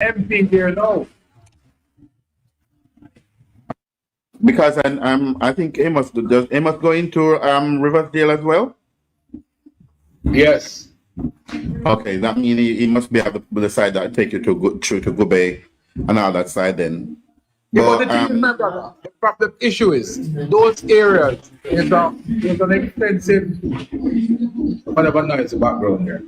MP here now. Because I think he must go into Riverdale as well. Yes. Okay, that means he must be able to the side that take you to go through to Gubay and all that side then. Yeah, but the But thing is, my brother, the issue is those areas. There's an extensive whatever noise background there.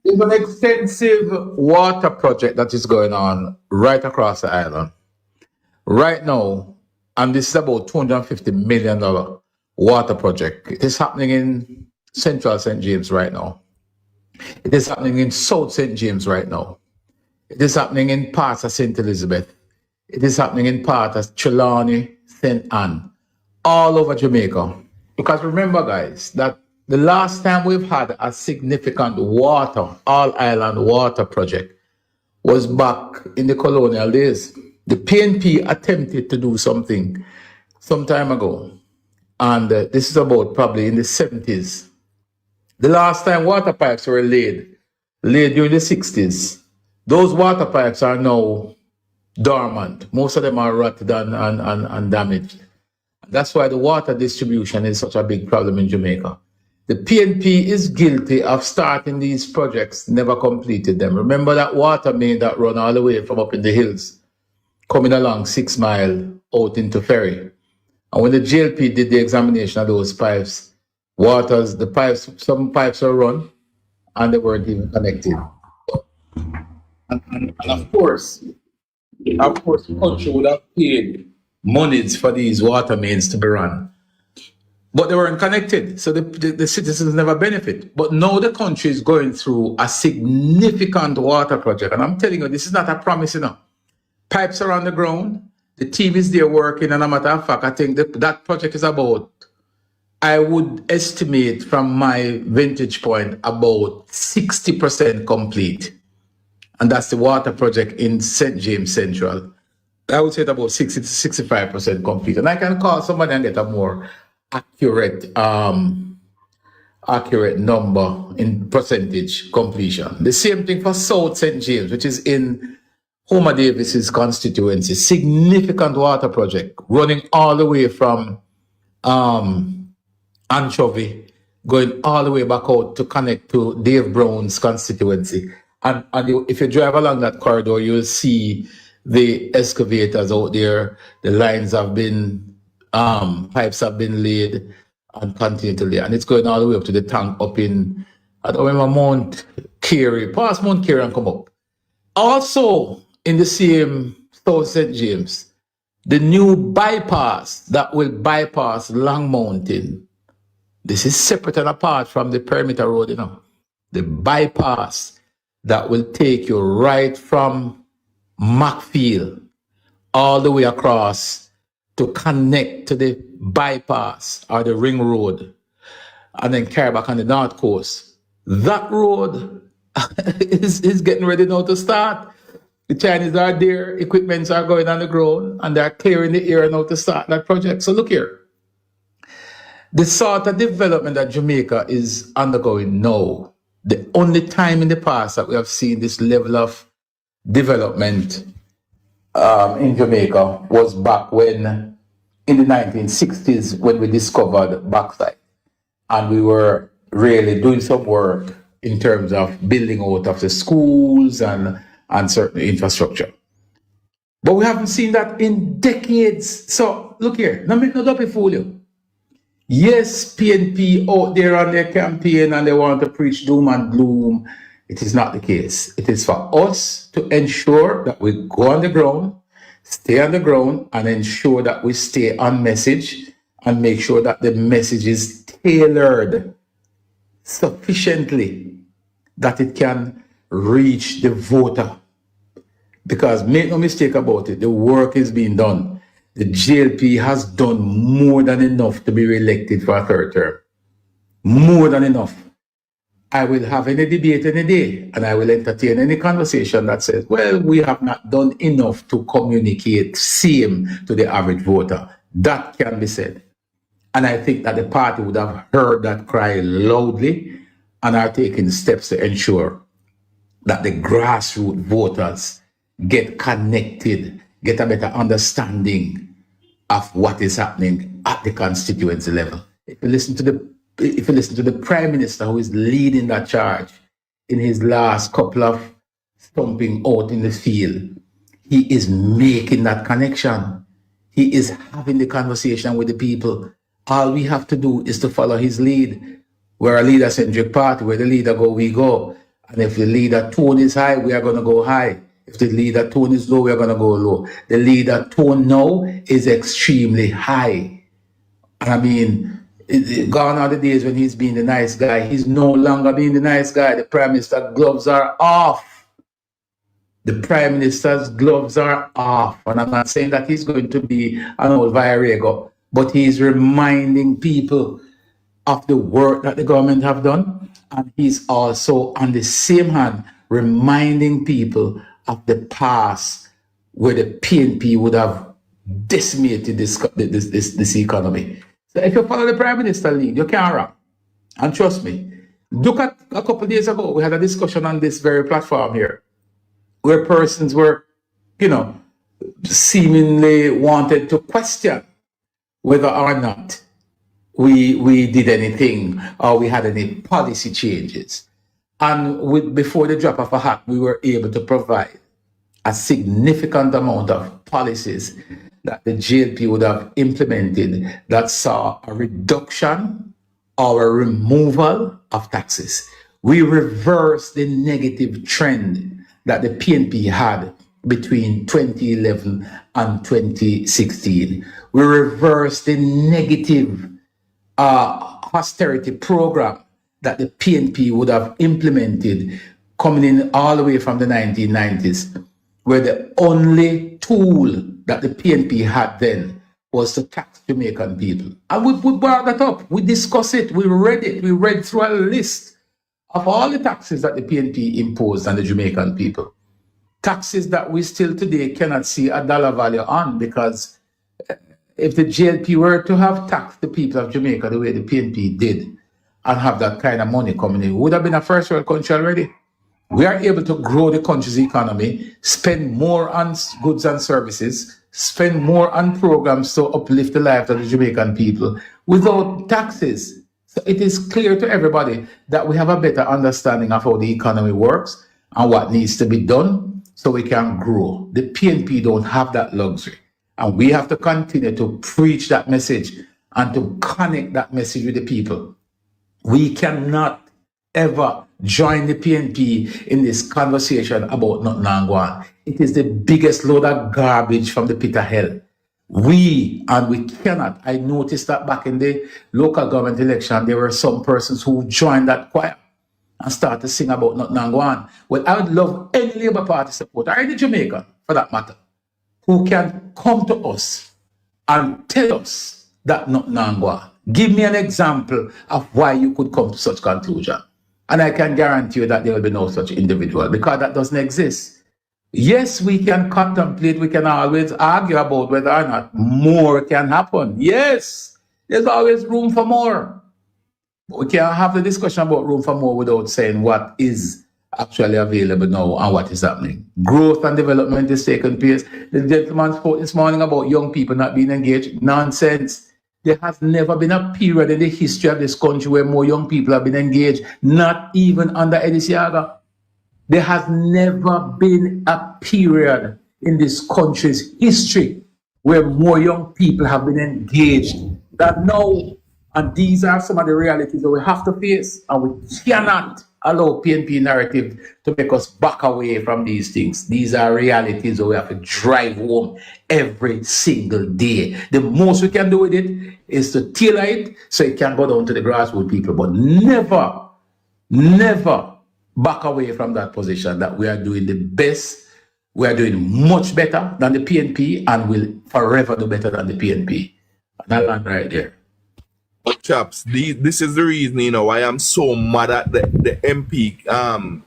There's an extensive water project that is going on right across the island right now, and this is about $250 million water project. It is happening in Central St. James right now. It is happening in South St. James right now. It is happening in parts of St. Elizabeth. It is happening in parts of Trelawney, St. Anne, all over Jamaica. Because remember, guys, that the last time we've had a significant water, all-island water project was back in the colonial days. The PNP attempted to do something some time ago. And this is about probably in the 70s. The last time water pipes were laid during the 60s. Those water pipes are now dormant. Most of them are rotted and damaged. That's why the water distribution is such a big problem in Jamaica. The PNP is guilty of starting these projects, never completed them. Remember that water main that run all the way from up in the hills, coming along 6 Mile out into Ferry. And when the JLP did the examination of those pipes, some pipes were run and they weren't even connected. And of course, the country would have paid monies for these water mains to be run. But they weren't connected, so the citizens never benefit. But now the country is going through a significant water project. And I'm telling you, this is not a promise, Pipes are on the ground, the team is there working, and a matter of fact, I think that project is about, I would estimate from my vantage point, about 60% complete. And that's the water project in St. James Central. I would say it's about 60 to 65% complete. And I can call somebody and get a more accurate number in percentage completion. The same thing for South St. James, which is in Homer Davis's constituency. Significant water project running all the way from Anchovy, going all the way back out to connect to Dave Brown's constituency. And if you drive along that corridor, you'll see the excavators out there. The lines have been, pipes have been laid and continue to lay. And it's going all the way up to the tank up in, I don't remember, Mount Carey, past Mount Carey and come up. Also, in the same South St. James, the new bypass that will bypass Long Mountain. This is separate and apart from the perimeter road, The bypass that will take you right from Macfield all the way across to connect to the bypass or the ring road and then carry back on the north coast. That road is getting ready now to start. The Chinese are there, equipments are going on the ground, and they're clearing the area now to start that project. So look here. The sort of development that Jamaica is undergoing now, the only time in the past that we have seen this level of development in Jamaica was back when, in the 1960s, when we discovered bauxite. And we were really doing some work in terms of building out of the schools and certain infrastructure. But we haven't seen that in decades. So look here, now make no double fool you. Yes, PNP out there on their campaign and they want to preach doom and gloom. It is not the case. It is for us to ensure that we go on the ground, stay on the ground, and ensure that we stay on message and make sure that the message is tailored sufficiently that it can reach the voter. Because make no mistake about it, the work is being done. The JLP has done more than enough to be re-elected for a third term. More than enough. I will have any debate any day, and I will entertain any conversation that says, well, we have not done enough to communicate same to the average voter. That can be said. And I think that the party would have heard that cry loudly and are taking steps to ensure that the grassroots voters get connected, get a better understanding of what is happening at the constituency level. If you listen to the Prime Minister who is leading that charge in his last couple of stomping out in the field, he is making that connection. He is having the conversation with the people. All we have to do is to follow his lead. We're a leader-centric party. Where the leader go, we go. And if the leader tone is high, we are going to go high. If the leader tone is low, we are going to go low. The leader tone now is extremely high. I mean, gone are the days when he's being the nice guy. He's no longer being the nice guy. The Prime Minister gloves are off. The Prime Minister's gloves are off. And I'm not saying that he's going to be an old Viagrego, but he's reminding people of the work that the government have done. And he's also, on the same hand, reminding people of the past where the PNP would have decimated this economy. So if you follow the Prime Minister lead, you can't run. And trust me, look at a couple of days ago, we had a discussion on this very platform here, where persons were, seemingly wanted to question whether or not we did anything or we had any policy changes. And before the drop of a hat, we were able to provide a significant amount of policies that the JLP would have implemented that saw a reduction or a removal of taxes. We reversed the negative trend that the PNP had between 2011 and 2016. We reversed the negative austerity program that the PNP would have implemented coming in all the way from the 1990s, where the only tool that the PNP had then was to tax Jamaican people. And we brought that up. We discussed it. We read it. We read through a list of all the taxes that the PNP imposed on the Jamaican people. Taxes that we still today cannot see a dollar value on, because if the JLP were to have taxed the people of Jamaica the way the PNP did and have that kind of money coming in, we would have been a first world country already. We are able to grow the country's economy, spend more on goods and services, spend more on programs to uplift the lives of the Jamaican people without taxes. So it is clear to everybody that we have a better understanding of how the economy works and what needs to be done so we can grow. The PNP don't have that luxury. And we have to continue to preach that message and to connect that message with the people. We cannot ever join the PNP in this conversation about Notnangwan. It is the biggest load of garbage from the pit of hell. We cannot. I noticed that back in the local government election, there were some persons who joined that choir and started to sing about Notnangwan. Well, I would love any Labour Party supporter, or any Jamaican for that matter, who can come to us and tell us that Nangwa. Give me an example of why you could come to such conclusion. And I can guarantee you that there will be no such individual, because that doesn't exist. Yes, we can contemplate, we can always argue about whether or not more can happen. Yes, there's always room for more. But we can't have the discussion about room for more without saying what is actually available now and what is happening. Growth and development is taking place. The gentleman spoke this morning about young people not being engaged. Nonsense. There has never been a period in the history of this country where more young people have been engaged, not even under Eddie Siaga. There has never been a period in this country's history where more young people have been engaged than now. And these are some of the realities that we have to face, and we cannot allow PNP narrative to make us back away from these things. These are realities that we have to drive home every single day. The most we can do with it is to tailor it so it can go down to the grassroots people, but never back away from that position that we are doing the best. We are doing much better than the PNP and will forever do better than the PNP. And that land right there. Chaps, this is the reason, why I'm so mad at the MP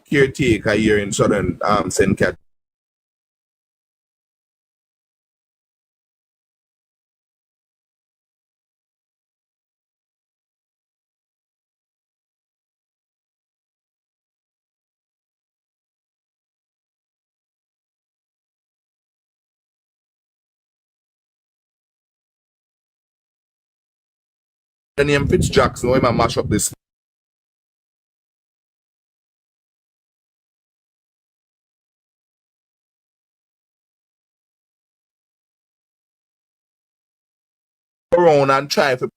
caretaker here in Southern St. Catherine. the name Fitzjackson when I mash up this around and try to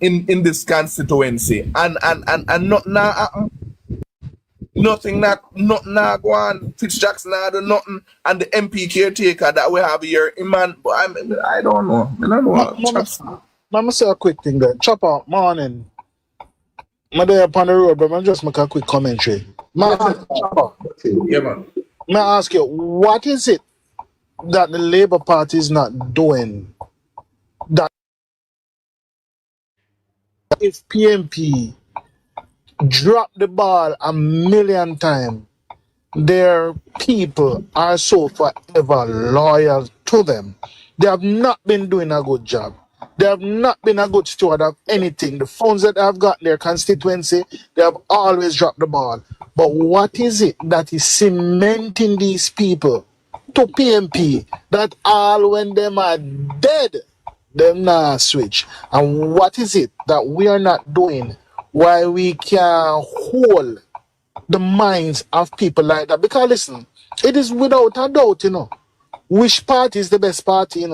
in this constituency and nothing happen. Nothing go on. Fitzjackson do nothing, and the MP caretaker that we have here, man. But I don't know. I don't know. Chaps. Mama say a quick thing there. Chopper, morning. I'm there upon the road, but I'm just make a quick commentary. Chopper, Yeah, man. may I ask you, what is it that the Labour Party is not doing that if PNP drop the ball a million times, their people are so forever loyal to them? They have not been doing a good job. They have not been a good steward of anything. The funds that have got their constituency, they have always dropped the ball. But what is it that is cementing these people to PNP that all when them are dead, them not switch? And what is it that we are not doing why we can hold the minds of people like that? Because listen, it is without a doubt, which party is the best party,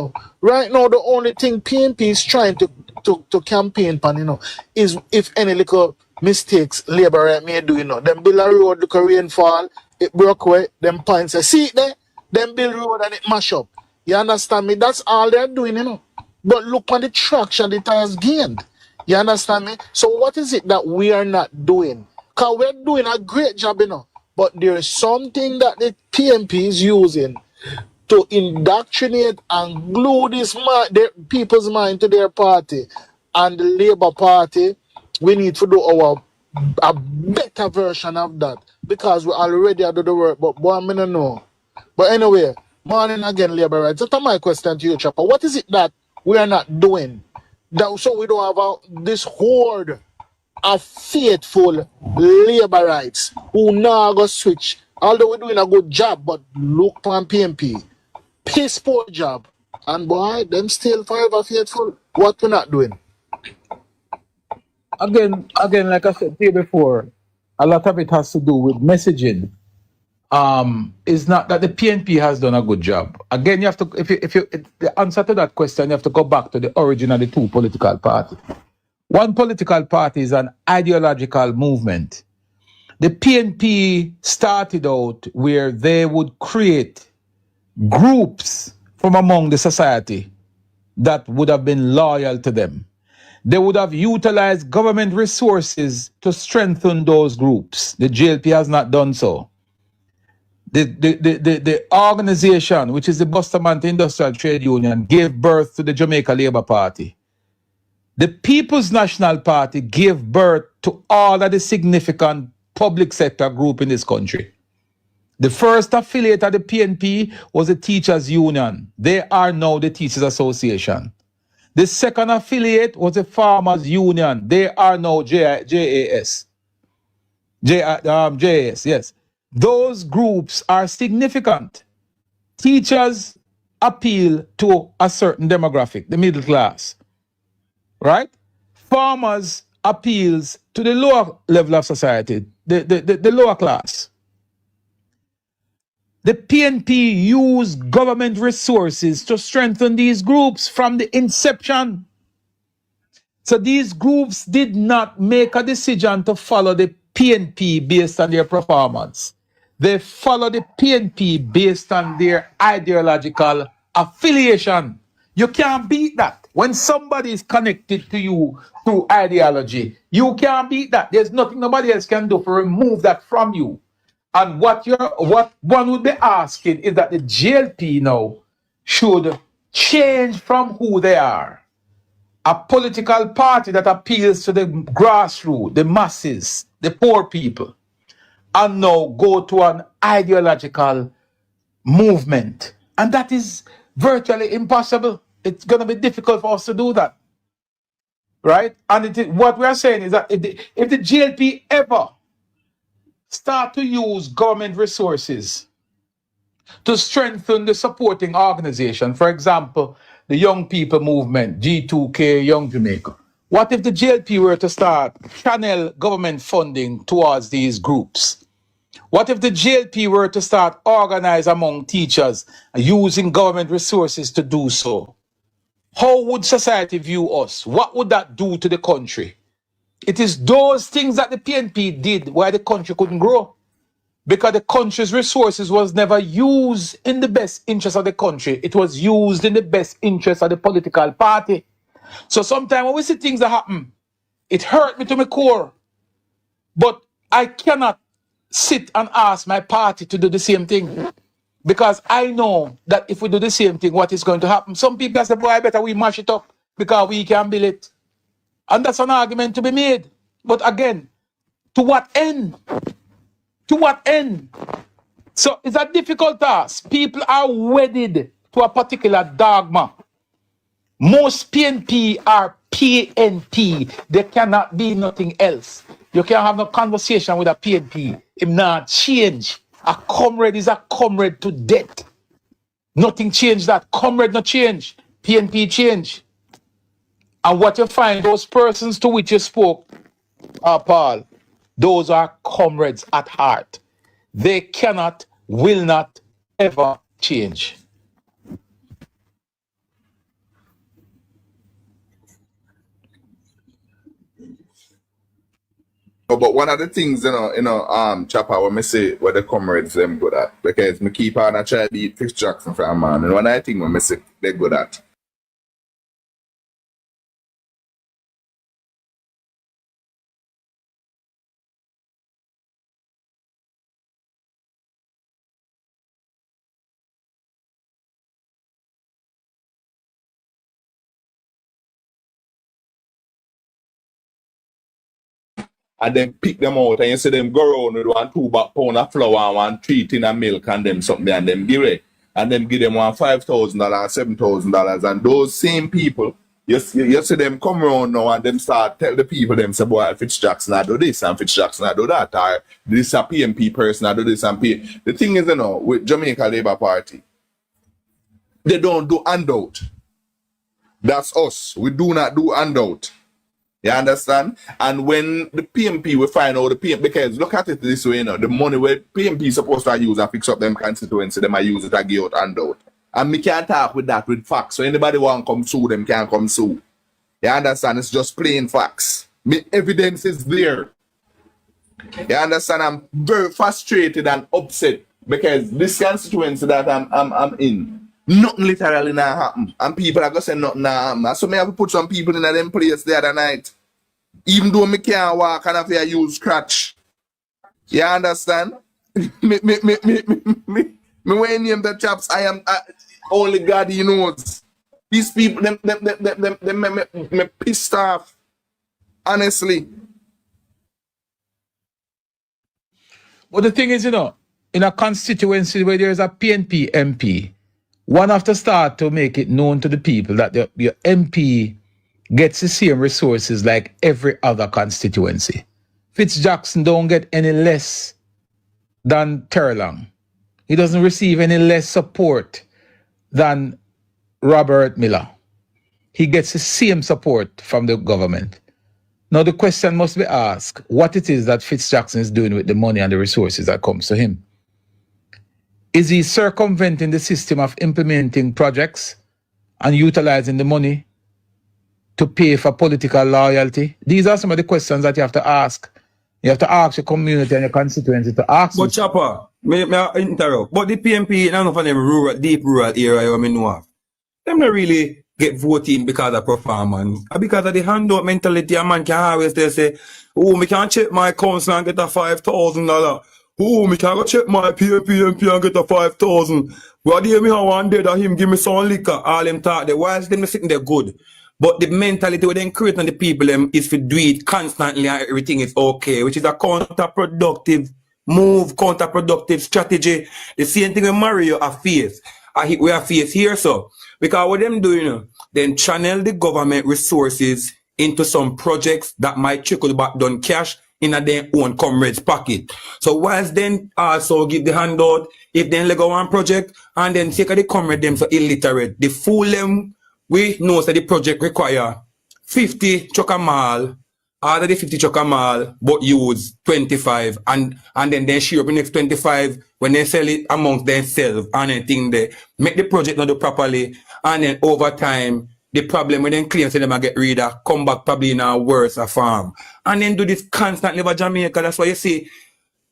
Right now, the only thing PNP is trying to campaign on, is if any little mistakes Labour may do, Them build a road, look a rainfall, it broke away, them points say, see it there? Them build road and it mash up. You understand me? That's all they're doing, But look on the traction it has gained. You understand me? So what is it that we are not doing? Because we're doing a great job, But there is something that the PNP is using to indoctrinate and glue their people's mind to their party. And the Labour Party, we need to do a better version of that because we already do the work, but boy, I don't know. But anyway, morning again, Labour rights. That's my question to you, Chopper. What is it that we are not doing that so we don't have this horde of faithful Labour rights who now go switch? Although we're doing a good job, but look on PNP. Piss poor job. And boy, them still forever faithful. What we're not doing? Again, like I said to you before, a lot of it has to do with messaging. It's not that the PNP has done a good job. Again, you have to, if you the answer to that question, you have to go back to the origin of the two political parties. One political party is an ideological movement. The PNP started out where they would create groups from among the society that would have been loyal to them. They would have utilized government resources to strengthen those groups. The JLP has not done so. The organization, which is the Bustamante Industrial Trade Union, gave birth to the Jamaica Labour Party. The People's National Party gave birth to all of the significant public sector group in this country. The first affiliate of the PNP was the Teachers Union. They are now the Teachers Association. The second affiliate was the Farmers Union. They are now JAS. JAS, yes. Those groups are significant. Teachers appeal to a certain demographic, the middle class, right? Farmers appeals to the lower level of society, the lower class. The PNP used government resources to strengthen these groups from the inception. So these groups did not make a decision to follow the PNP based on their performance. They follow the PNP based on their ideological affiliation. You can't beat that. When somebody is connected to you through ideology, you can't beat that. There's nothing nobody else can do to remove that from you. And what one would be asking is that the JLP now should change from who they are. A political party that appeals to the grassroots, the masses, the poor people. and now go to an ideological movement. And that is virtually impossible. It's going to be difficult for us to do that. Right? And what we are saying is that if the JLP ever start to use government resources to strengthen the supporting organization, for example, the Young People Movement, G2K, Young Jamaica, what if the JLP were to start channel government funding towards these groups? What if the JLP were to start organize among teachers using government resources to do so? How would society view us? What would that do to the country? It is those things that the PNP did why the country couldn't grow. Because the country's resources was never used in the best interest of the country. It was used in the best interest of the political party. So sometimes when we see things that happen, it hurt me to my core. But I cannot sit and ask my party to do the same thing. Because I know that if we do the same thing, what is going to happen? Some people say, boy, I better we mash it up because we can build it. And that's an argument to be made. But again, to what end? To what end? So it's a difficult task. People are wedded to a particular dogma. Most PNP are PNP. There cannot be nothing else. You can't have no conversation with a PNP. It not change. A comrade is a comrade to death. Nothing changed that. Comrade not change. PNP change. And what you find, those persons to which you spoke, Paul, those are comrades at heart. They cannot, will not, ever change. But one of the things, Chopper, when I say what the comrades them good at, because me keep on try to beat Fitz Jackson for a man, and one of the things when I say they're good at. And then pick them out and you see them go around with 1 2 pound of flour and 1 3 tin of milk and them something and them give it. And them give them $5,000, $7,000. And those same people, you see them come around now and them start tell the people them say, boy, Fitz Jackson I do this and Fitz Jackson I do that, or this a PNP person I do this and P. The thing is, with Jamaica Labour Party, they don't do handout. That's us. We do not do handout. You understand? And when the PNP will find out the PNP, because look at it this way, the money where PNP is supposed to use and fix up them constituency, they might use it to give out handout. And me can't talk with that with facts. So anybody want to come sue them can come sue. You understand? It's just plain facts. Me evidence is there. You understand? I'm very frustrated and upset because this constituency that I'm in, nothing literally not happen. And people are going to say nothing not happen. So me have to put some people in them place the other night. Even though me can't walk and have to use scratch. You understand? me when name the chaps, only God he knows. These people, them me pissed off. Honestly. But the thing is, in a constituency where there's a PNP MP, one have to start to make it known to the people that your MP gets the same resources like every other constituency. Fitz Jackson don't get any less than Terlang. He doesn't receive any less support than Robert Miller. He gets the same support from the government. Now the question must be asked, what it is that Fitz Jackson is doing with the money and the resources that comes to him. Is he circumventing the system of implementing projects and utilizing the money to pay for political loyalty? These are some of the questions that you have to ask. You have to ask your community and your constituency to ask. But Chopper, may I interrupt? But the PNP, none of them deep rural area you know of. Them not really get voting because of performance. Because of the handout mentality, a man can always say, oh, me can check my council and get a $5,000. Oh, me can go check my PNP and get a 5,000. What do you mean one day that him give me some liquor? All them talk there. Why is them sitting there good? But the mentality we then create on the people them is to do it constantly and everything is okay, which is a counterproductive move, counterproductive strategy. The same thing with Mario are face. We are face here, so. Because what them doing, then channel the government resources into some projects that might trickle back down cash in a their own comrades pocket. So whilst then also give the handout, if then let go one project and then take the comrade them so illiterate, the fool them, we know that the project require 50 choka mall, out of the 50 choka mall, but use 25 and then they share up the next 25 when they sell it amongst themselves and anything they make the project not do properly, and then over time the problem when them claim say them get rid of come back probably in a worse form. And then do this constantly over Jamaica. That's why you see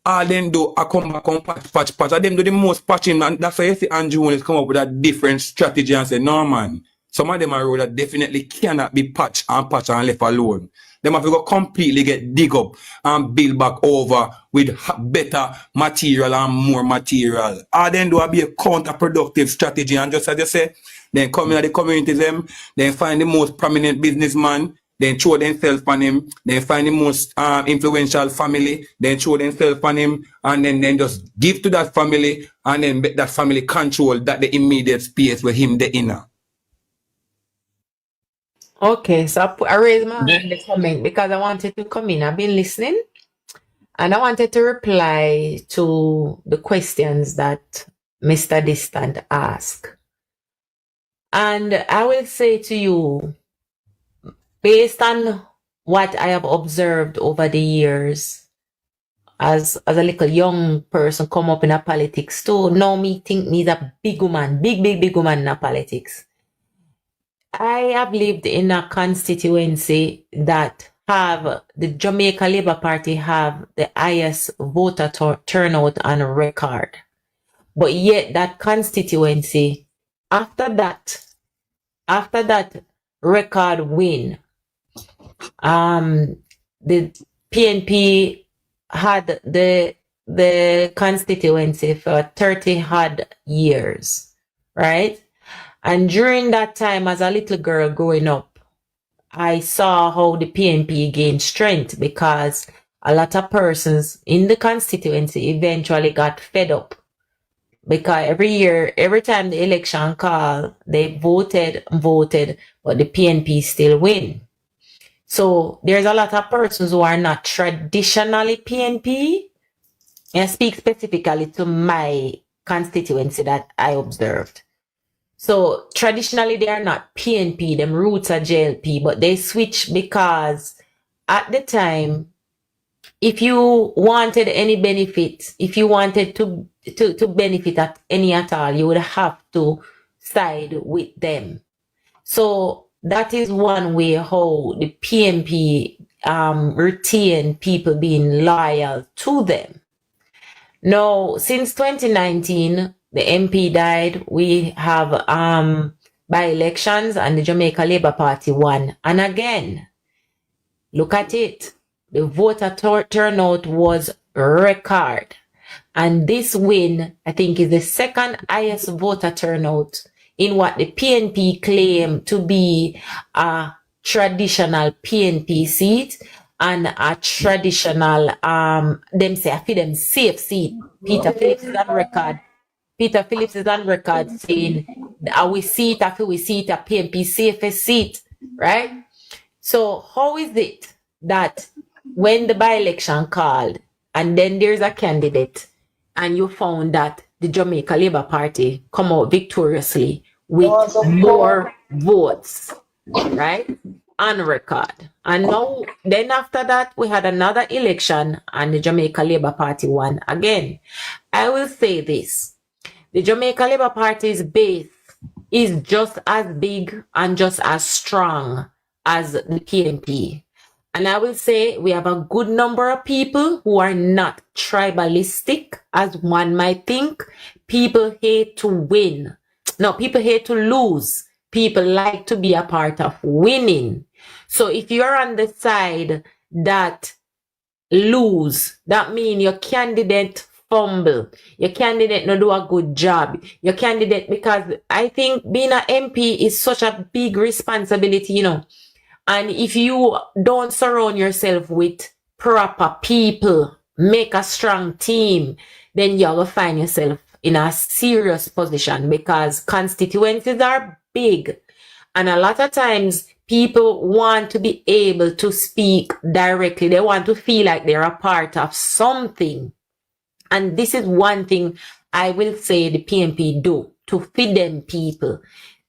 all them do a come back on patch. And them do the most patching, and that's why you see Andrew Willis come up with a different strategy and say, no man, some of them are road that definitely cannot be patched and left alone. Them have to go completely get dig up and build back over with better material and more material. Or then do a be a counterproductive strategy, and just as you say, then come in at the communities them, then find the most prominent businessman, then throw themselves on him, then find the most influential family, then throw themselves on him, and then just give to that family, and then make that family control that the immediate space where him the inner. Okay, so I raised my hand in the comment because I wanted to come in. I've been listening and I wanted to reply to the questions that Mr. Distant asked. And I will say to you, based on what I have observed over the years, as a little young person come up in a politics too, now me think me a big woman, big woman in a politics. I have lived in a constituency that have the Jamaica Labour Party have the highest voter turnout on record. But yet that constituency, after that record win, the PNP had the constituency for 30 odd years, right? And during that time, as a little girl growing up, I saw how the PNP gained strength because a lot of persons in the constituency eventually got fed up. Because every time the election call, they voted, but the PNP still win. So there's a lot of persons who are not traditionally PNP. And I speak specifically to my constituency that I observed. So traditionally they are not PNP, them roots are JLP, but they switch because at the time, if you wanted any benefit, if you wanted to benefit at any at all, you would have to side with them. So that is one way how the PNP retain people being loyal to them. Now, since 2019, the MP died. We have by-elections and the Jamaica Labour Party won. And again, look at it. The voter turnout was record. And this win, I think, is the second highest voter turnout in what the PNP claim to be a traditional PNP seat and a traditional, them say, I feel them safe seat. Peter Phillips is on record. Peter Phillips is on record saying, we see it after we see it a PNP safest seat, right? So how is it that when the by-election called and then there's a candidate and you found that the Jamaica Labour Party come out victoriously with more votes, right? On record. And now, then after that, we had another election and the Jamaica Labour Party won again. I will say this. The Jamaica Labour Party's base is just as big and just as strong as the PNP. And I will say we have a good number of people who are not tribalistic, as one might think. People hate to win. No, people hate to lose. People like to be a part of winning. So if you're on the side that lose, that means your candidate fumble, your candidate not do a good job, your candidate, because I think being an MP is such a big responsibility, you know. And if you don't surround yourself with proper people, make a strong team, then you're going to find yourself in a serious position because constituencies are big. And a lot of times people want to be able to speak directly. They want to feel like they're a part of something. And this is one thing I will say the PNP do to feed them people.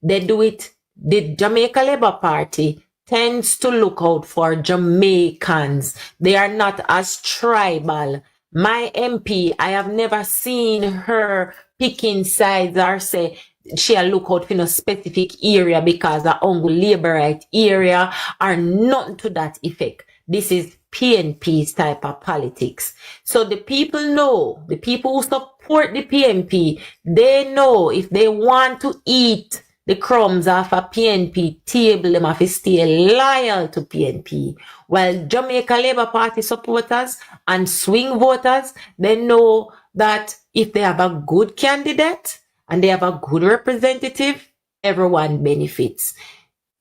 They do it. The Jamaica Labour Party tends to look out for Jamaicans. They are not as tribal. My MP, I have never seen her picking sides or say she'll look out for no specific area because the Ongo Labourite area or nothing to that effect. This is PNP's type of politics. So the people know, the people who support the PNP, they know if they want to eat the crumbs off a PNP table, them have to stay loyal to PNP. While Jamaica Labour Party supporters and swing voters, they know that if they have a good candidate and they have a good representative, everyone benefits.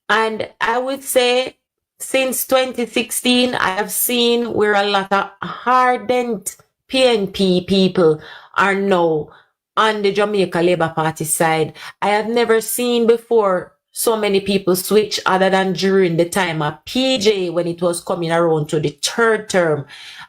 And I would say since 2016, I have seen where a lot of hardened PNP people are now on the Jamaica Labour Party side. I have never seen before so many people switch other than during the time of PJ when it was coming around to the third term.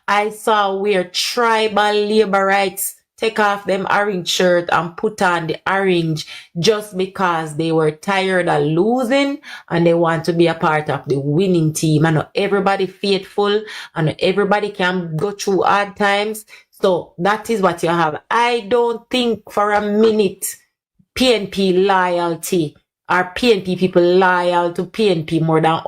I saw where tribal Labourites take off them orange shirt and put on the orange just because they were tired of losing and they want to be a part of the winning team. And not everybody faithful and not everybody can go through hard times. So that is what you have. I don't think for a minute PNP loyalty or PNP people loyal to PNP more than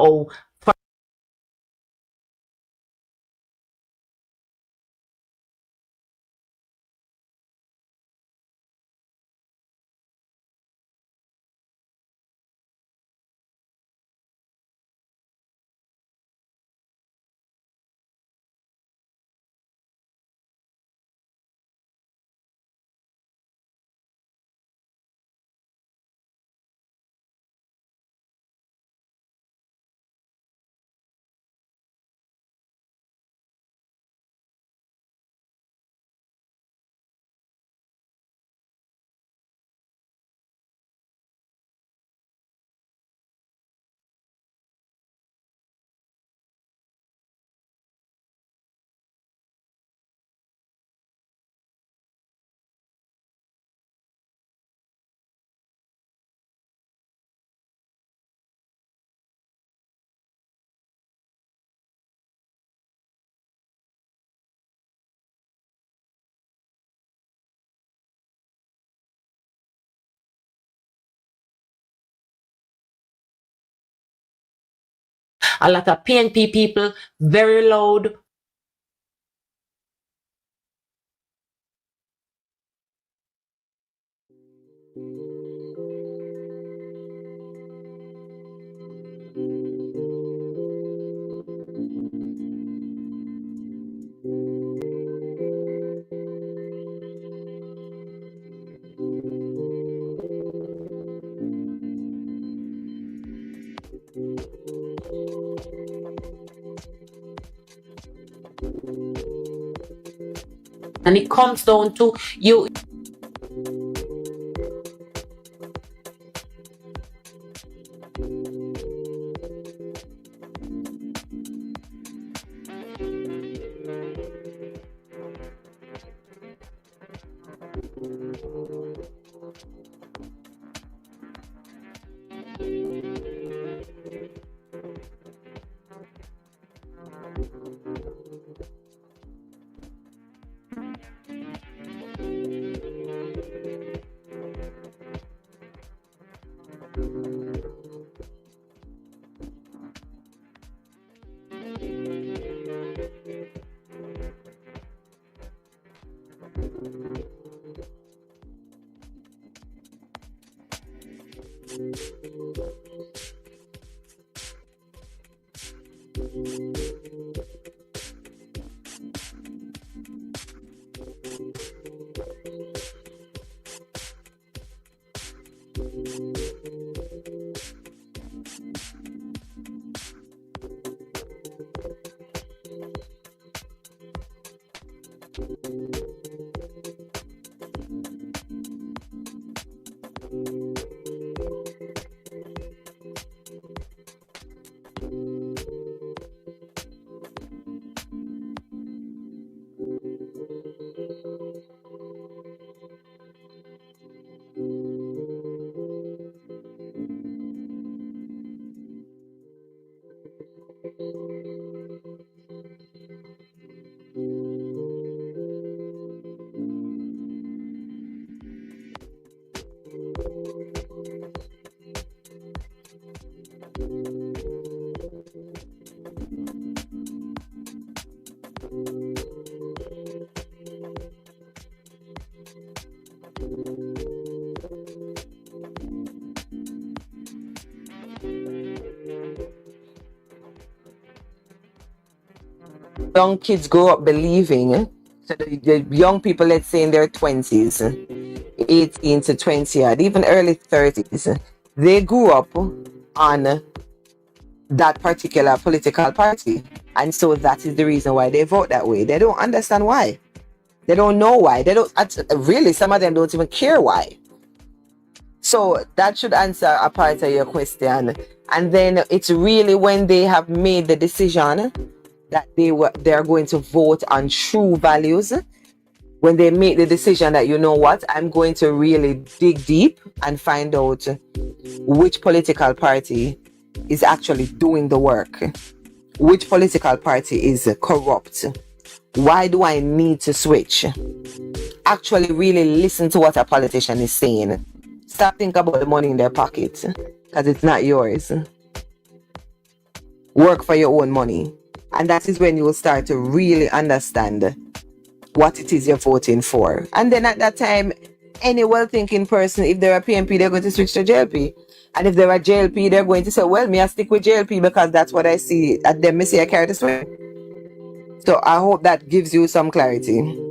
a lot of PNP people very loud. And it comes down to you. Young kids grow up believing, so the young people, let's say in their 20s, 18 to 20, or even early 30s, they grew up on that particular political party. And so that is the reason why they vote that way. They don't understand why. They don't know why. They don't, really, some of them don't even care why. So that should answer a part of your question. And then it's really when they have made the decision that they're going to vote on true values. When they make the decision that, you know what, I'm going to really dig deep and find out which political party is actually doing the work, which political party is corrupt. Why do I need to switch? Actually really listen to what a politician is saying. Stop thinking about the money in their pocket, because it's not yours. Work for your own money. And that is when you will start to really understand what it is you're voting for. And then at that time, any well-thinking person, if they're a PNP, they're going to switch to JLP. And if they're a JLP, they're going to say, well, me I stick with JLP because that's what I see at them. Me see I carry this way. So I hope that gives you some clarity.